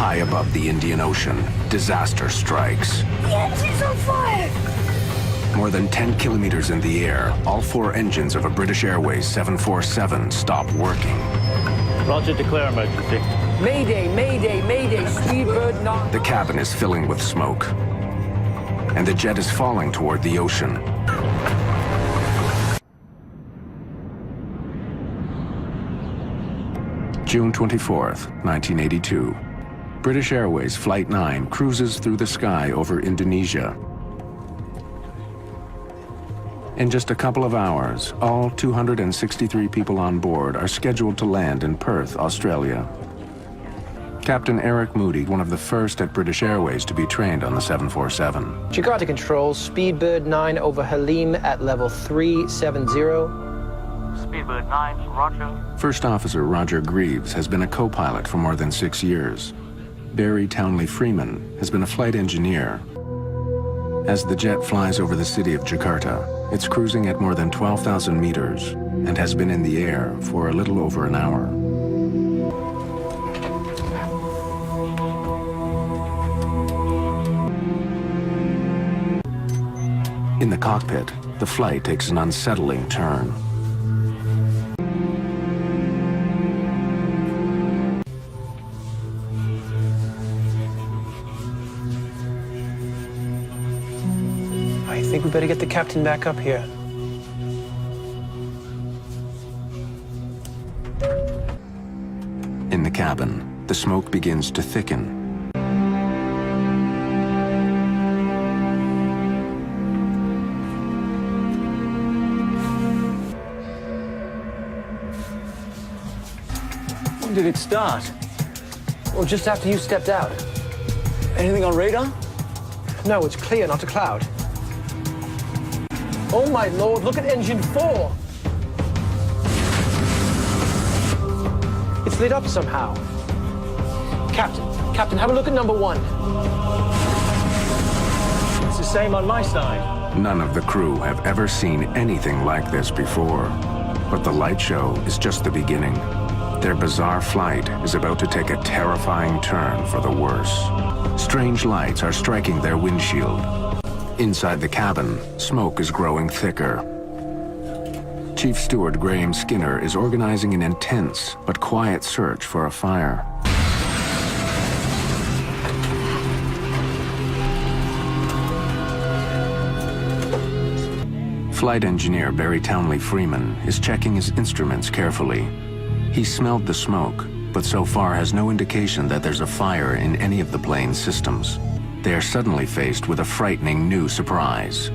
High above the Indian Ocean, disaster strikes. The engine's on fire! More than 10 kilometers in the air, all 4 engines of a British Airways 747 stop working. Roger, declare emergency. Mayday, mayday, mayday, Speedbird 9. The cabin is filling with smoke, and the jet is falling toward the ocean. June 24th, 1982. British Airways Flight 9 cruises through the sky over Indonesia. In just a couple of hours, all 263 people on board are scheduled to land in Perth, Australia. Captain Eric Moody, one of the first at British Airways to be trained on the 747. Jakarta Control, Speedbird 9 over Halim at level 370. Speedbird 9, roger. First Officer Roger Greaves has been a co-pilot for more than 6 years. Barry Townley Freeman has been a flight engineer. As the jet flies over the city of Jakarta, it's cruising at more than 12,000 meters and has been in the air for a little over an hour. In the cockpit, the flight takes an unsettling turn. I think we better get the captain back up here. In the cabin, the smoke begins to thicken. When did it start? Well, just after you stepped out. Anything on radar? No, it's clear, not a cloud. Oh my lord, look at engine 4! It's lit up somehow. Captain, have a look at number 1. It's the same on my side. None of the crew have ever seen anything like this before. But the light show is just the beginning. Their bizarre flight is about to take a terrifying turn for the worse. Strange lights are striking their windshield. Inside the cabin, smoke is growing thicker. Chief Steward Graham Skinner is organizing an intense but quiet search for a fire. Flight engineer Barry Townley Freeman is checking his instruments carefully. He smelled the smoke, but so far has no indication that there's a fire in any of the plane's systems. They are suddenly faced with a frightening new surprise.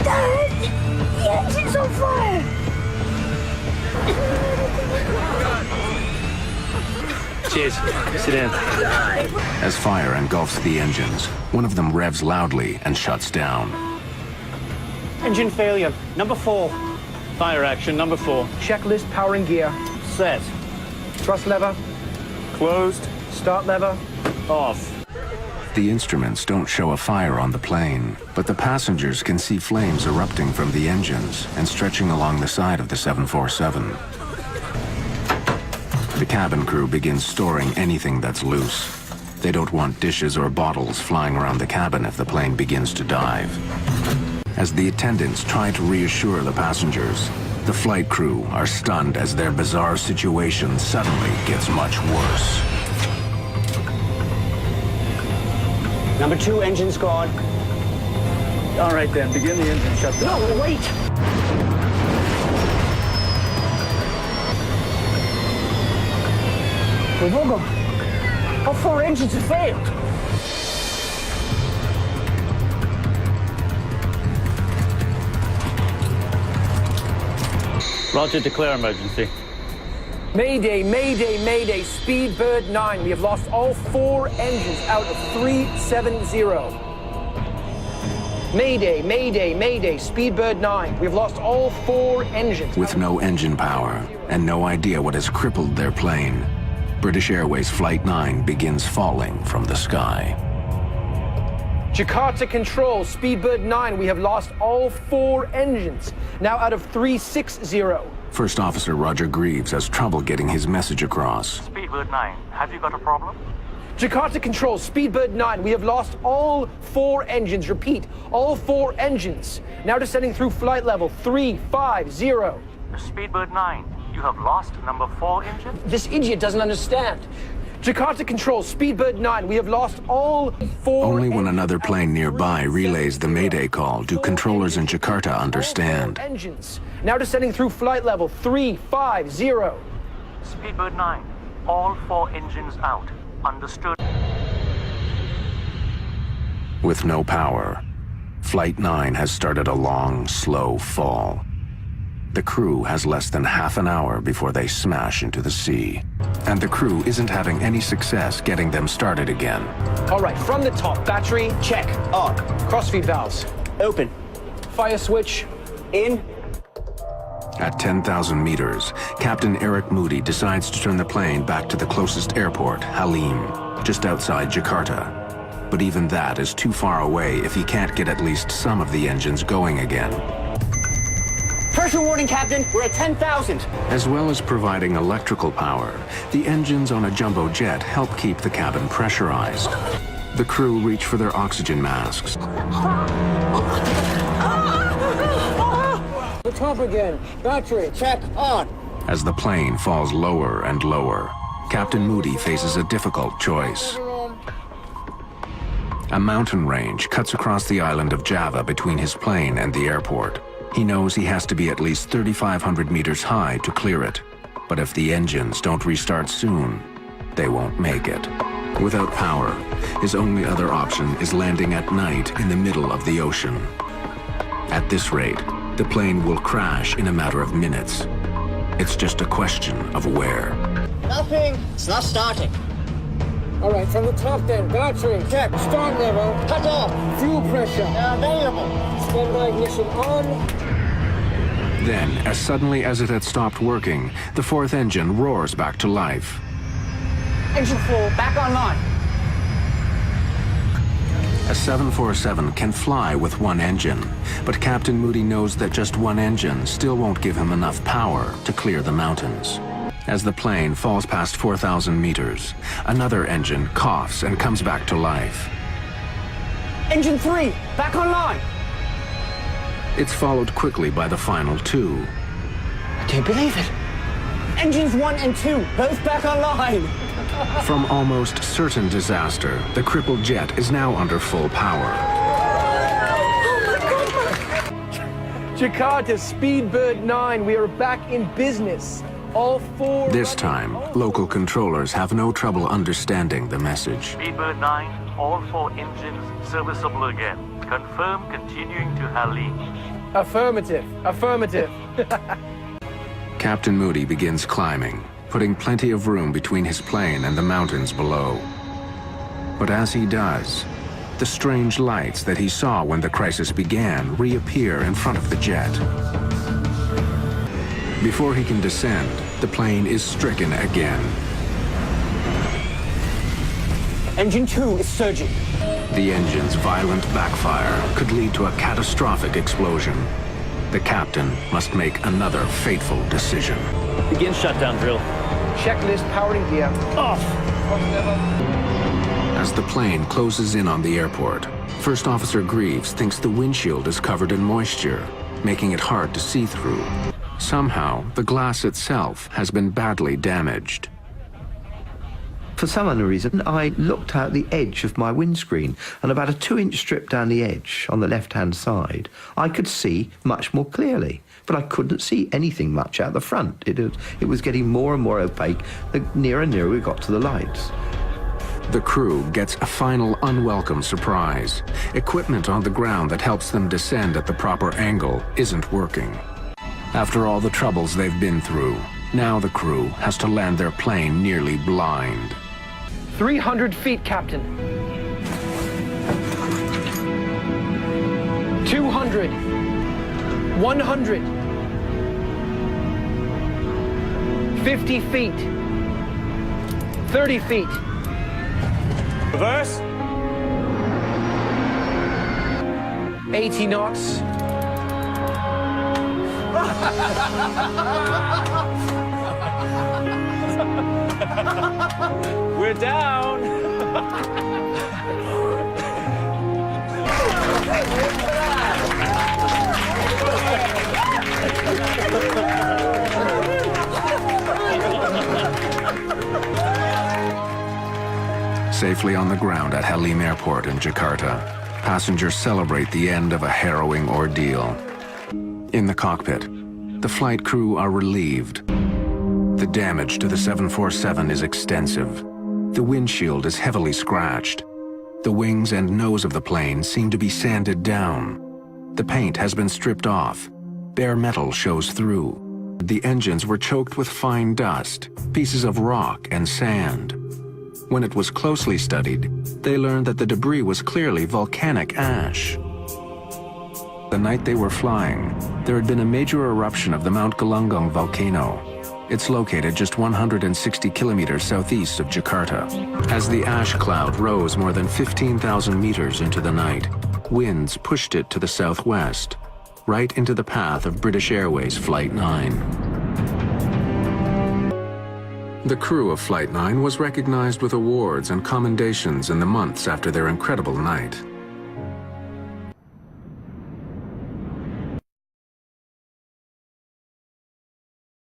Dad! The engine's on fire! Cheers. Sit down. As fire engulfs the engines, one of them revs loudly and shuts down. Engine failure, number 4. Fire action, number 4. Checklist powering gear. Set. Thrust lever. Closed. Start lever. Off. The instruments don't show a fire on the plane, but the passengers can see flames erupting from the engines and stretching along the side of the 747. The cabin crew begins storing anything that's loose. They don't want dishes or bottles flying around the cabin if the plane begins to dive. As the attendants try to reassure the passengers, the flight crew are stunned as their bizarre situation suddenly gets much worse. Number 2, engine's gone. All right then, begin the engine shutdown. No, wait! We've all gone. All 4 engines have failed. Roger, declare emergency. Mayday, mayday, mayday, Speedbird 9. We have lost all 4 engines out of 370. Mayday, mayday, mayday, Speedbird 9. We've lost all 4 engines. With no engine power and no idea what has crippled their plane, British Airways Flight 9 begins falling from the sky. Jakarta Control, Speedbird 9, we have lost all 4 engines, now out of 360. First Officer Roger Greaves has trouble getting his message across. Speedbird 9, have you got a problem? Jakarta Control, Speedbird 9, we have lost all 4 engines. Repeat, all 4 engines. Now descending through flight level 350. Speedbird 9, you have lost number 4 engine? This idiot doesn't understand. Jakarta Control, Speedbird 9, we have lost all 4 Only when engines. another plane nearby relays the Mayday call do controllers in Jakarta understand. All 4 engines. Now descending through flight level 350. Speedbird 9, all 4 engines out. Understood. With no power, Flight 9 has started a long, slow fall. The crew has less than half an hour before they smash into the sea. And the crew isn't having any success getting them started again. All right, from the top, battery, check. On. Crossfeed valves. Open. Fire switch. In. At 10,000 meters, Captain Eric Moody decides to turn the plane back to the closest airport, Halim, just outside Jakarta. But even that is too far away if he can't get at least some of the engines going again. Pressure warning, Captain. We're at 10,000. As well as providing electrical power, the engines on a jumbo jet help keep the cabin pressurized. The crew reach for their oxygen masks. The top again. Battery, Check. On. As the plane falls lower and lower, Captain Moody faces a difficult choice. A mountain range cuts across the island of Java between his plane and the airport. He knows he has to be at least 3,500 meters high to clear it. But if the engines don't restart soon, they won't make it. Without power, his only other option is landing at night in the middle of the ocean. At this rate, the plane will crash in a matter of minutes. It's just a question of where. Nothing. It's not starting. All right, from the top then. Battery, check. Start level. Cut off. Fuel pressure. Available. Standby ignition on. Then, as suddenly as it had stopped working, the 4th engine roars back to life. Engine 4 back online. A 747 can fly with one engine, but Captain Moody knows that just one engine still won't give him enough power to clear the mountains. As the plane falls past 4,000 meters, another engine coughs and comes back to life. Engine 3 back online. It's followed quickly by the final 2. I can't believe it. Engines 1 and 2 both back online. From almost certain disaster, the crippled jet is now under full power. Jakarta, Speedbird 9, we are back in business. All 4... This time, local controllers have no trouble understanding the message. Speedbird 9, all 4 engines serviceable again. Confirm continuing to Halim. Affirmative, affirmative. Captain Moody begins climbing, putting plenty of room between his plane and the mountains below. But as he does, the strange lights that he saw when the crisis began reappear in front of the jet. Before he can descend, the plane is stricken again. Engine 2 is surging. The engine's violent backfire could lead to a catastrophic explosion. The captain must make another fateful decision. Begin shutdown drill. Checklist powering gear. Off. As the plane closes in on the airport, First Officer Greaves thinks the windshield is covered in moisture, making it hard to see through. Somehow, the glass itself has been badly damaged. For some unknown reason, I looked out the edge of my windscreen, and about a 2-inch strip down the edge on the left-hand side, I could see much more clearly, but I couldn't see anything much out the front. It was getting more and more opaque the nearer and nearer we got to the lights. The crew gets a final unwelcome surprise. Equipment on the ground that helps them descend at the proper angle isn't working. After all the troubles they've been through, now the crew has to land their plane nearly blind. 300 feet, Captain. 200. 100. 50 feet. 30 feet. Reverse. 80 knots. We're down. Safely on the ground at Halim Airport in Jakarta, passengers celebrate the end of a harrowing ordeal. In the cockpit, the flight crew are relieved. The damage to the 747 is extensive. The windshield is heavily scratched. The wings and nose of the plane seem to be sanded down. The paint has been stripped off. Bare metal shows through. The engines were choked with fine dust, pieces of rock and sand. When it was closely studied, they learned that the debris was clearly volcanic ash. The night they were flying, there had been a major eruption of the Mount Galunggung volcano. It's located just 160 kilometers southeast of Jakarta. As the ash cloud rose more than 15,000 meters into the night, winds pushed it to the southwest, right into the path of British Airways Flight 9. The crew of Flight 9 was recognized with awards and commendations in the months after their incredible night.